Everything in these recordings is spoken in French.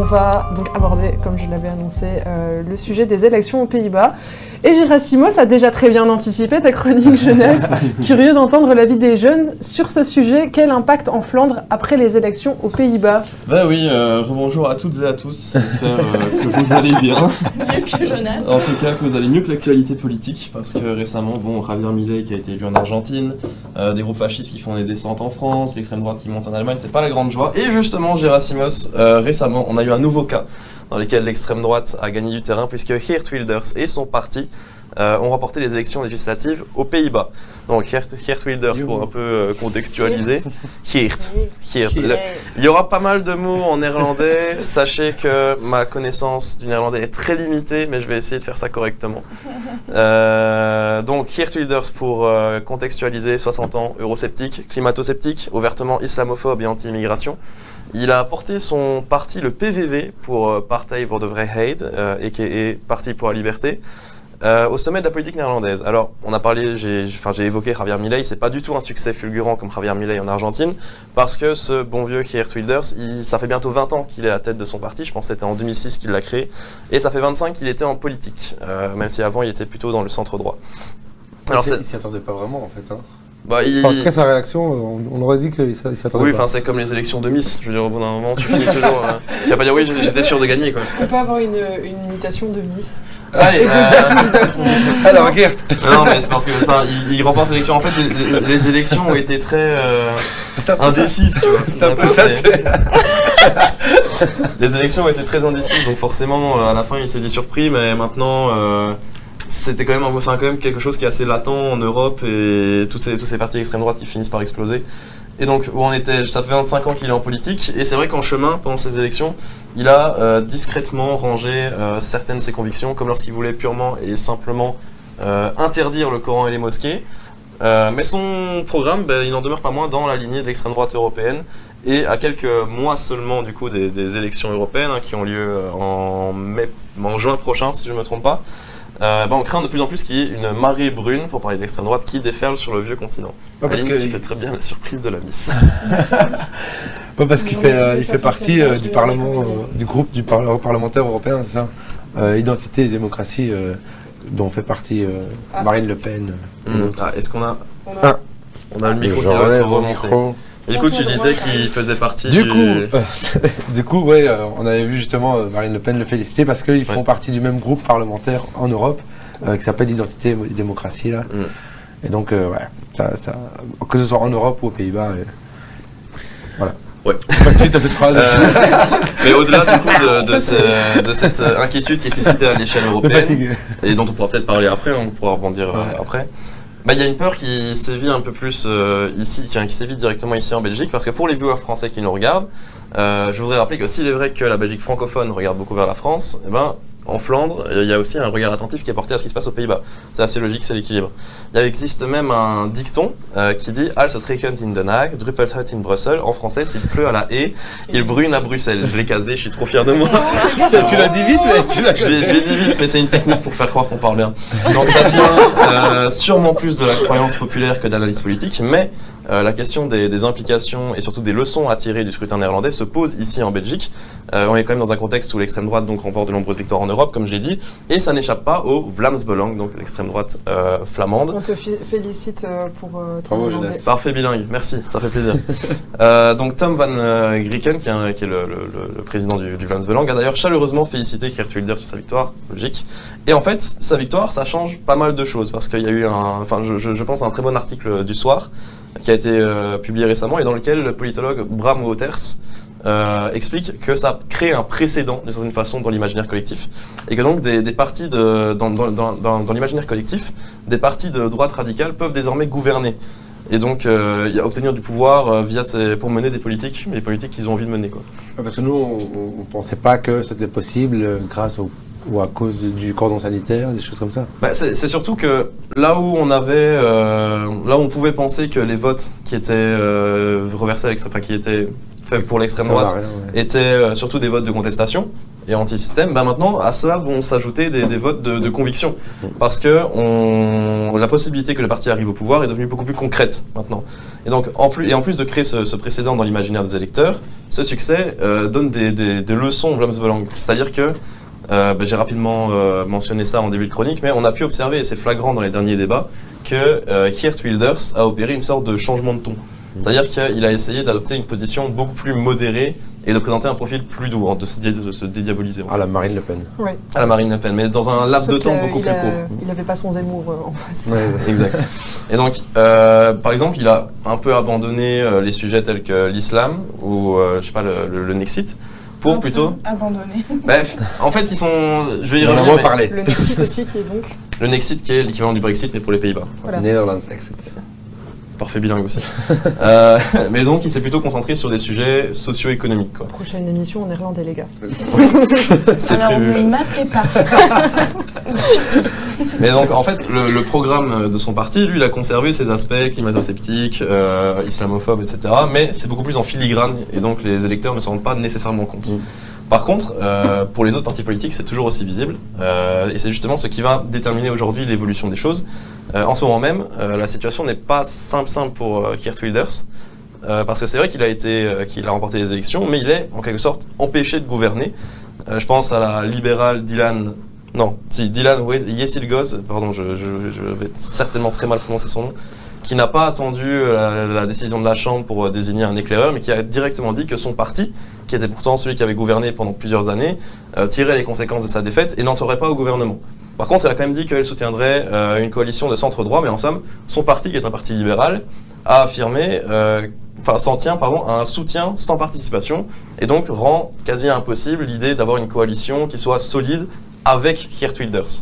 on va donc aborder, comme je l'avais annoncé, le sujet des élections aux Pays-Bas. Et Gerasimos a déjà très bien anticipé ta chronique jeunesse. Curieux d'entendre l'avis des jeunes sur ce sujet. Quel impact en Flandre après les élections aux Pays-Bas? Bah oui, rebonjour à toutes et à tous. J'espère que vous allez bien. Mieux que Jonas. En tout cas, que vous allez mieux que l'actualité politique, parce que récemment, bon, Javier Milei qui a été élu en Argentine, des groupes fascistes qui font des descentes en France, l'extrême droite qui monte en Allemagne, c'est pas la grande joie. Et justement, Gerasimos, récemment, on a eu un nouveau cas dans lequel l'extrême droite a gagné du terrain, puisque Geert Wilders et son parti ont remporté les élections législatives aux Pays-Bas. Donc Geert Wilders, pour un peu contextualiser. Geert. Il y aura pas mal de mots en néerlandais. Sachez que ma connaissance du néerlandais est très limitée, mais je vais essayer de faire ça correctement. Donc Geert Wilders, pour contextualiser, 60 ans, eurosceptique, climato-sceptique, ouvertement islamophobe et anti-immigration. Il a porté son parti, le PVV, pour Partij voor de Vrijheid, et Parti pour la Liberté, au sommet de la politique néerlandaise. Alors, on a parlé, j'ai évoqué Javier Milei, c'est pas du tout un succès fulgurant comme Javier Milei en Argentine, parce que ce bon vieux Geert Wilders, ça fait bientôt 20 ans qu'il est à la tête de son parti, je pense que c'était en 2006 qu'il l'a créé, et ça fait 25 qu'il était en politique, même si avant il était plutôt dans le centre droit. Alors, il s'y attendait pas vraiment en fait. Hein. Bah, en tout cas, sa réaction, on aurait dit qu'il s'attendait oui, pas. Oui, c'est comme les élections de Miss. Je veux dire, au bout d'un moment, tu finis toujours. Tu vas pas dire oui, j'étais sûr de gagner, quoi. Est-ce qu'on peut avoir une imitation de Miss? Allez, alors, Geert. Non, mais c'est parce que, il remporte l'élection. En fait, les élections ont été très indécises, tu vois. Les élections ont été très indécises, donc forcément, à la fin, il s'est dit surpris, mais maintenant. C'est quand même quelque chose qui est assez latent en Europe et tous ces partis d'extrême droite qui finissent par exploser. Et donc, où on était, ça fait 25 ans qu'il est en politique, et c'est vrai qu'en chemin, pendant ces élections, il a discrètement rangé certaines de ses convictions, comme lorsqu'il voulait purement et simplement interdire le Coran et les mosquées. Mais son programme, il n'en demeure pas moins dans la lignée de l'extrême droite européenne. Et à quelques mois seulement du coup des élections européennes qui ont lieu en juin prochain, si je ne me trompe pas, on craint de plus en plus qu'il y ait une marée brune, pour parler de l'extrême droite, qui déferle sur le vieux continent. Aline, tu fais très bien la surprise de la Miss. Pas parce qu'il fait partie du Parlement, du groupe du parlementaire européen, c'est ça, Identité et démocratie, dont fait partie Marine Le Pen. Est-ce qu'on a... On a le micro qui reste remonté. Du coup, tu disais qu'il faisait partie du coup, ouais, on avait vu justement Marine Le Pen le féliciter parce qu'ils font partie du même groupe parlementaire en Europe qui s'appelle Identité et démocratie là. Et donc, que ce soit en Europe ou aux Pays-Bas, voilà. Ouais. Pas de suite à cette phrase. Mais au-delà du coup de cette inquiétude qui est suscitée à l'échelle européenne et dont on pourra peut-être parler après, on pourra rebondir après. Il y a une peur qui sévit un peu plus ici, qui sévit directement ici en Belgique, parce que pour les viewers français qui nous regardent, je voudrais rappeler que s'il est vrai que la Belgique francophone regarde beaucoup vers la France, en Flandre, il y a aussi un regard attentif qui est porté à ce qui se passe aux Pays-Bas. C'est assez logique, c'est l'équilibre. Il existe même un dicton qui dit « Als het regent in Den Haag, druppelt het in Brussel ». En français, s'il pleut à La Haye, il brûle à Bruxelles. Je l'ai casé, je suis trop fier de moi. Tu l'as dit vite, mais je l'ai dit vite, mais c'est une technique pour faire croire qu'on parle bien. Donc ça tient sûrement plus de la croyance populaire que d'analyse politique, mais la question des implications et surtout des leçons à tirer du scrutin néerlandais se pose ici en Belgique. On est quand même dans un contexte où l'extrême droite remporte de nombreuses victoires en Europe, comme je l'ai dit, et ça n'échappe pas au Vlaams Belang, donc l'extrême droite flamande. On te félicite pour ton néerlandais. Parfait bilingue, merci, ça fait plaisir. Donc Tom van Grieken, qui est le président du Vlaams Belang, a d'ailleurs chaleureusement félicité Geert Wilders sur sa victoire, logique. Et en fait, sa victoire, ça change pas mal de choses, parce qu'il y a eu je pense, un très bon article du Soir, qui a été publié récemment et dans lequel le politologue Bram Wouters explique que ça crée un précédent d'une certaine façon dans l'imaginaire collectif et que donc des partis dans l'imaginaire collectif, des partis de droite radicale peuvent désormais gouverner et donc obtenir du pouvoir pour mener des politiques, mais les politiques qu'ils ont envie de mener, quoi. Parce que nous, on pensait pas que c'était possible grâce ou à cause du cordon sanitaire, des choses comme ça. C'est surtout que là où on pouvait penser que les votes qui étaient reversés à l'extrême, qui étaient faits pour l'extrême droite, étaient surtout des votes de contestation, et anti-système, bah maintenant à cela vont s'ajouter des votes de conviction, parce que la possibilité que le parti arrive au pouvoir est devenue beaucoup plus concrète maintenant. Et donc en plus de créer ce précédent dans l'imaginaire des électeurs, ce succès donne des leçons au Vlaams-Belang. C'est-à-dire que j'ai rapidement mentionné ça en début de chronique, mais on a pu observer, et c'est flagrant dans les derniers débats, que Geert Wilders a opéré une sorte de changement de ton. C'est-à-dire qu'il a essayé d'adopter une position beaucoup plus modérée et de présenter un profil plus doux, de se dédiaboliser. À la Marine Le Pen. Ouais. À la Marine Le Pen, mais dans un laps de temps beaucoup plus court. Il n'avait pas son Zemmour en face. Ouais, exact. Et donc, par exemple, il a un peu abandonné les sujets tels que l'islam ou, je sais pas, le Nexit, pour plutôt... Abandonné. Bref, en fait, ils sont... Je vais y On en revenir, a reparlé. Le Nexit aussi, qui est donc... Le Nexit, qui est l'équivalent du Brexit, mais pour les Pays-Bas. Voilà. Netherlands Exit. Parfait bilingue aussi. Mais donc, il s'est plutôt concentré sur des sujets socio-économiques, quoi. Prochaine émission en néerlandais, les gars. C'est Alors prévu. ne m'appelez pas. Mais donc, en fait, le programme de son parti, lui, il a conservé ses aspects climato-sceptiques, islamophobes, etc. Mais c'est beaucoup plus en filigrane, et donc les électeurs ne s'en rendent pas nécessairement compte. Par contre, pour les autres partis politiques, c'est toujours aussi visible, et c'est justement ce qui va déterminer aujourd'hui l'évolution des choses. En ce moment même, la situation n'est pas simple pour Geert Wilders, parce que c'est vrai qu'il a remporté les élections, mais il est en quelque sorte empêché de gouverner. Je pense à la libérale Dylan Yeşilgöz, pardon, je vais certainement très mal prononcer son nom, qui n'a pas attendu la décision de la Chambre pour désigner un éclaireur, mais qui a directement dit que son parti, qui était pourtant celui qui avait gouverné pendant plusieurs années, tirait les conséquences de sa défaite et n'entrerait pas au gouvernement. Par contre, elle a quand même dit qu'elle soutiendrait une coalition de centre-droit, mais en somme, son parti, qui est un parti libéral, a affirmé, s'en tient à un soutien sans participation, et donc rend quasi impossible l'idée d'avoir une coalition qui soit solide avec Geert Wilders.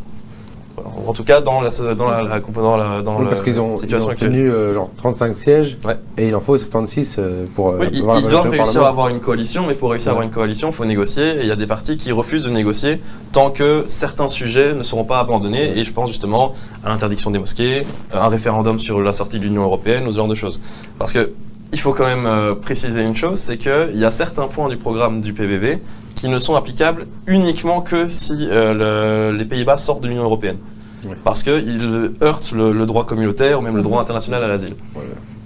En tout cas, dans la parce qu'ils ont situation actuelle. obtenu genre 35 sièges, Ouais. et il en faut 76 pour Oui, ils doivent réussir à avoir une coalition, mais pour réussir à avoir une coalition, il faut négocier, et il y a des partis qui refusent de négocier tant que certains sujets ne seront pas abandonnés, et je pense justement à l'interdiction des mosquées, un référendum sur la sortie de l'Union européenne, ou ce genre de choses. Parce que il faut quand même préciser une chose, c'est qu'il y a certains points du programme du PVV qui ne sont applicables uniquement que si les Pays-Bas sortent de l'Union européenne. Ouais. Parce qu'ils heurtent le droit communautaire ou même le droit international à l'asile. Ouais.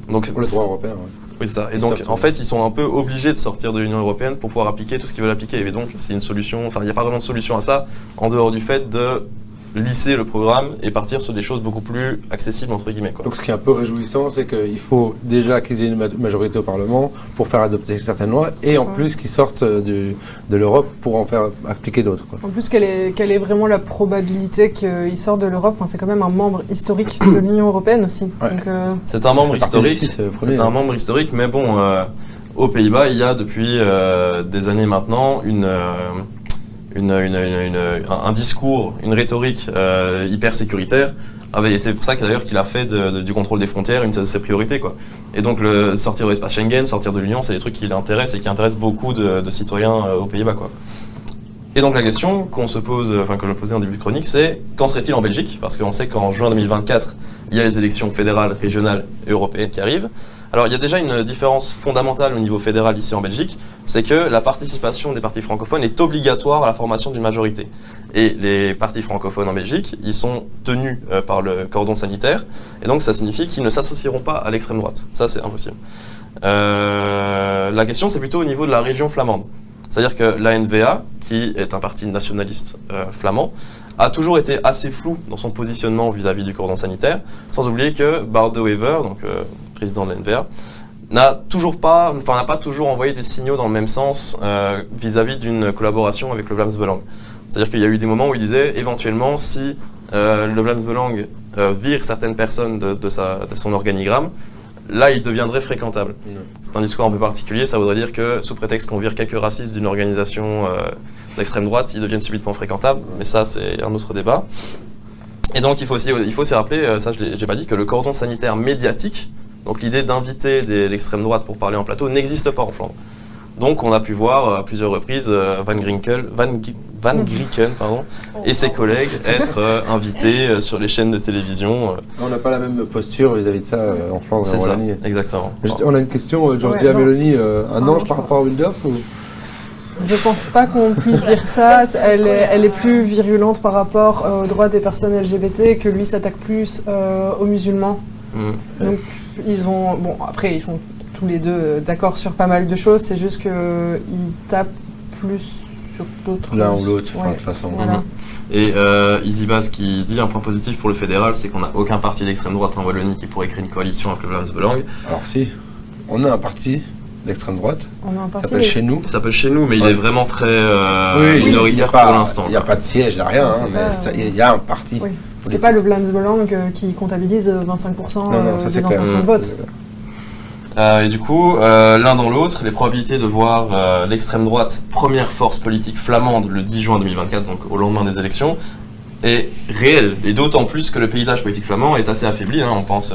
Donc, le droit européen, ouais. Oui, c'est ça. Et donc, en fait, ils sont un peu obligés de sortir de l'Union européenne pour pouvoir appliquer tout ce qu'ils veulent appliquer. Et donc, c'est une solution, il n'y a pas vraiment de solution à ça, en dehors du fait de lisser le programme et partir sur des choses beaucoup plus accessibles, entre guillemets, quoi. Donc ce qui est un peu réjouissant, c'est qu'il faut déjà qu'ils aient une majorité au Parlement pour faire adopter certaines lois, et en plus qu'ils sortent de l'Europe pour en faire appliquer d'autres. En plus, quelle est vraiment la probabilité qu'ils sortent de l'Europe? C'est quand même un membre historique de l'Union européenne aussi. Ouais. C'est un membre historique, un membre historique, mais bon, aux Pays-Bas, il y a depuis des années maintenant un discours, une rhétorique hyper sécuritaire, et c'est pour ça d'ailleurs qu'il a fait du contrôle des frontières une de ses priorités, quoi. Et donc sortir de l'espace Schengen, sortir de l'Union, c'est des trucs qui l'intéressent et qui intéressent beaucoup de citoyens aux Pays-Bas, quoi. Et donc la question qu'on se pose, que je posais en début de chronique, c'est qu'en serait-il en Belgique? Parce qu'on sait qu'en juin 2024, il y a les élections fédérales, régionales et européennes qui arrivent. Alors il y a déjà une différence fondamentale au niveau fédéral ici en Belgique, c'est que la participation des partis francophones est obligatoire à la formation d'une majorité. Et les partis francophones en Belgique, ils sont tenus par le cordon sanitaire, et donc ça signifie qu'ils ne s'associeront pas à l'extrême droite. Ça, c'est impossible. La question, c'est plutôt au niveau de la région flamande. C'est-à-dire que la N-VA, qui est un parti nationaliste flamand, a toujours été assez flou dans son positionnement vis-à-vis du cordon sanitaire, sans oublier que Bart De Wever, donc président de la N-VA, n'a pas toujours envoyé des signaux dans le même sens vis-à-vis d'une collaboration avec le Vlaams-Belang. C'est-à-dire qu'il y a eu des moments où il disait, éventuellement, si le Vlaams-Belang vire certaines personnes de son organigramme, là, il deviendrait fréquentable. C'est un discours un peu particulier, ça voudrait dire que, sous prétexte qu'on vire quelques racistes d'une organisation d'extrême droite, ils deviennent subitement fréquentables, mais ça, c'est un autre débat. Et donc, il faut aussi rappeler, ça, je n'ai pas dit, que le cordon sanitaire médiatique, donc l'idée d'inviter l'extrême droite pour parler en plateau, n'existe pas en Flandre. Donc, on a pu voir à plusieurs reprises Van Grieken et ses collègues être invités sur les chaînes de télévision. On n'a pas la même posture vis-à-vis de ça en Flandre. C'est ça, exactement. On a une question, Giorgia Meloni, un ange par rapport à Wilders ou... Je pense pas qu'on puisse dire ça. Elle est plus virulente par rapport aux droits des personnes LGBT, que lui s'attaque plus aux musulmans. Donc ils ont, bon après ils sont tous les deux d'accord sur pas mal de choses, c'est juste qu'ils tapent plus sur d'autres... L'un ou l'autre, de toute façon. Voilà. Et EasyBase qui dit un point positif pour le fédéral, c'est qu'on n'a aucun parti d'extrême droite en Wallonie qui pourrait créer une coalition avec le Vlaams Belang. Alors si, on a un parti d'extrême droite, on a un parti ça s'appelle Chez Nous. Ça s'appelle Chez Nous, mais il est vraiment très minoritaire pour l'instant. Il n'y a pas de siège, il n'y a rien, mais il y a un parti. Oui. C'est pas le Vlaams Belang qui comptabilise 25% des intentions de vote. Et du coup, l'un dans l'autre, les probabilités de voir l'extrême droite, première force politique flamande le 10 juin 2024, donc au lendemain des élections, est réelle. Et d'autant plus que le paysage politique flamand est assez affaibli. Hein. On pense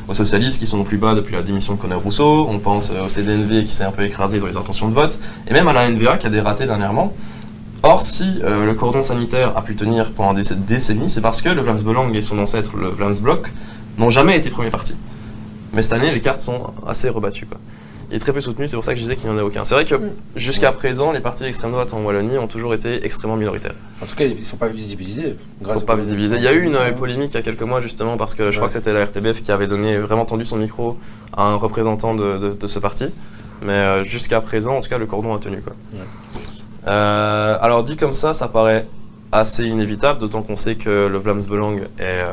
aux socialistes qui sont au plus bas depuis la démission de Conor Rousseau, on pense au CDNV qui s'est un peu écrasé dans les intentions de vote, et même à la NVA qui a des ratés dernièrement. Or, si le cordon sanitaire a pu tenir pendant des décennies, c'est parce que le Vlaams Belang et son ancêtre, le Vlaams Blok, n'ont jamais été premier parti. Mais cette année, les cartes sont assez rebattues, quoi. Il est très peu soutenu, c'est pour ça que je disais qu'il n'y en a aucun. C'est vrai que jusqu'à présent, les partis d'extrême droite en Wallonie ont toujours été extrêmement minoritaires. En tout cas, ils ne sont pas visibilisés. Ils ne sont pas visibilisés. Il y a eu une polémique il y a quelques mois, justement, parce que je crois que c'était la RTBF qui avait vraiment tendu son micro à un représentant de ce parti. Mais jusqu'à présent, en tout cas, le cordon a tenu, quoi. Alors, dit comme ça paraît assez inévitable, d'autant qu'on sait que le Vlaams Belang est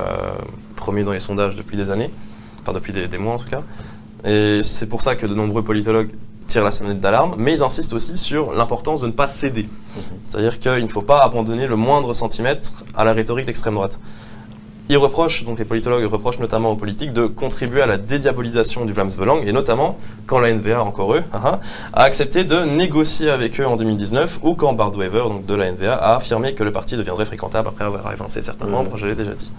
premier dans les sondages depuis des années. Enfin, depuis des mois, en tout cas. Et c'est pour ça que de nombreux politologues tirent la sonnette d'alarme, mais ils insistent aussi sur l'importance de ne pas céder. C'est-à-dire qu'il ne faut pas abandonner le moindre centimètre à la rhétorique d'extrême droite. Ils reprochent, donc les politologues reprochent notamment aux politiques de contribuer à la dédiabolisation du Vlaams Belang, et notamment quand la NVA, encore eux, a accepté de négocier avec eux en 2019, ou quand Bart Wever, donc de la NVA, a affirmé que le parti deviendrait fréquentable après avoir évincé certains membres, je l'ai déjà dit.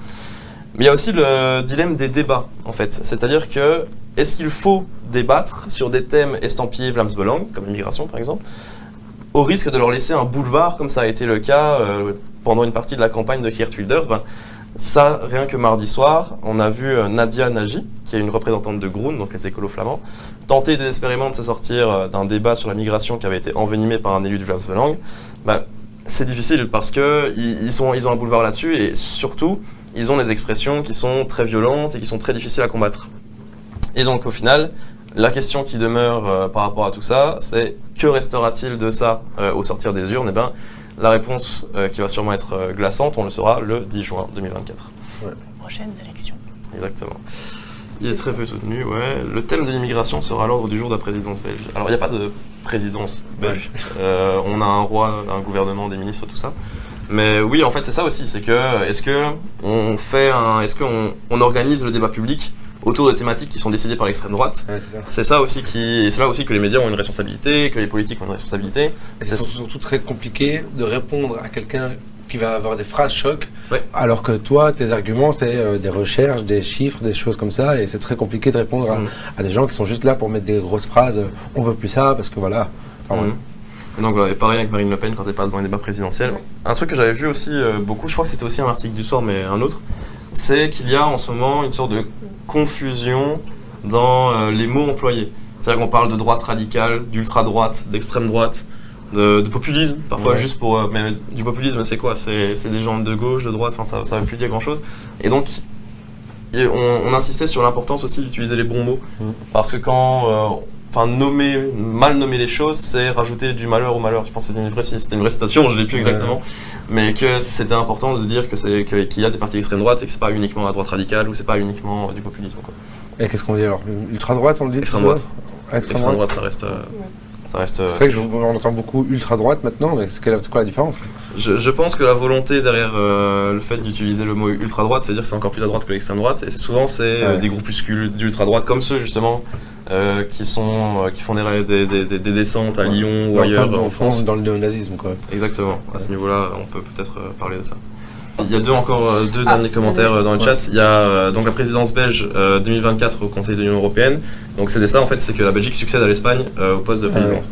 Mais il y a aussi le dilemme des débats, en fait. C'est-à-dire que, est-ce qu'il faut débattre sur des thèmes estampillés Vlaams Belang, comme l'immigration par exemple, au risque de leur laisser un boulevard, comme ça a été le cas pendant une partie de la campagne de Geert Wilders? Ça, rien que mardi soir, on a vu Nadia Nagy, qui est une représentante de Groen, donc les écolos flamands, tenter désespérément de se sortir d'un débat sur la migration qui avait été envenimé par un élu du Vlaams Belang. C'est difficile parce qu'ils ont un boulevard là-dessus, et surtout, ils ont des expressions qui sont très violentes et qui sont très difficiles à combattre. Et donc au final, la question qui demeure par rapport à tout ça, c'est que restera-t-il de ça au sortir des urnes? La réponse qui va sûrement être glaçante, on le saura le 10 juin 2024. Prochaines élections. Exactement. Il est très peu soutenu, ouais. Le thème de l'immigration sera à l'ordre du jour de la présidence belge. Alors il n'y a pas de présidence belge. On a un roi, un gouvernement, des ministres, tout ça. Mais oui, en fait, c'est ça aussi, c'est que est-ce qu'on organise le débat public autour de thématiques qui sont décidées par l'extrême droite? C'est ça aussi c'est là aussi que les médias ont une responsabilité, que les politiques ont une responsabilité. Et c'est surtout très compliqué de répondre à quelqu'un qui va avoir des phrases choc, alors que toi, tes arguments, c'est des recherches, des chiffres, des choses comme ça, et c'est très compliqué de répondre à des gens qui sont juste là pour mettre des grosses phrases, on veut plus ça, parce que voilà. Donc voilà, et pareil avec Marine Le Pen quand elle passe dans les débats présidentiels. Un truc que j'avais vu aussi beaucoup, je crois que c'était aussi un article du Soir, mais un autre, c'est qu'il y a en ce moment une sorte de confusion dans les mots employés. C'est-à-dire qu'on parle de droite radicale, d'ultra-droite, d'extrême droite, de populisme, parfois juste pour... mais du populisme, c'est quoi? C'est des gens de gauche, de droite, enfin ça ne veut plus dire grand-chose. Et donc, on insistait sur l'importance aussi d'utiliser les bons mots, parce que quand... mal nommer les choses, c'est rajouter du malheur au malheur. Je pense que c'était une vraie citation, je ne l'ai plus exactement. Mais que c'était important de dire qu'il y a des partis d'extrême droite et que ce n'est pas uniquement la droite radicale ou c'est pas uniquement du populisme, quoi. Et qu'est-ce qu'on dit alors? Ultra-droite, on le dit? Extrême droite. Extrême droite, ça reste... C'est vrai qu'on entend beaucoup ultra-droite maintenant, mais c'est quoi la différence? Je pense que la volonté derrière le fait d'utiliser le mot ultra-droite, c'est dire que c'est encore plus à droite que l'extrême droite, et souvent c'est des groupuscules d'ultra-droite, comme ceux justement qui font des descentes à Lyon ou ailleurs en France. Dans le néonazisme, quoi. Exactement, à ce niveau-là, on peut peut-être parler de ça. Il y a deux derniers commentaires dans le chat. Il y a donc la présidence belge 2024 au Conseil de l'Union Européenne. Donc c'est ça en fait, c'est que la Belgique succède à l'Espagne au poste de présidence.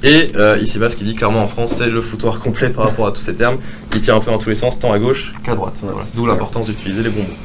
Et EasyBase qui dit clairement en France c'est le foutoir complet par rapport à tous ces termes. Il tire un peu dans tous les sens, tant à gauche qu'à droite. Voilà. D'où l'importance d'utiliser les bons mots.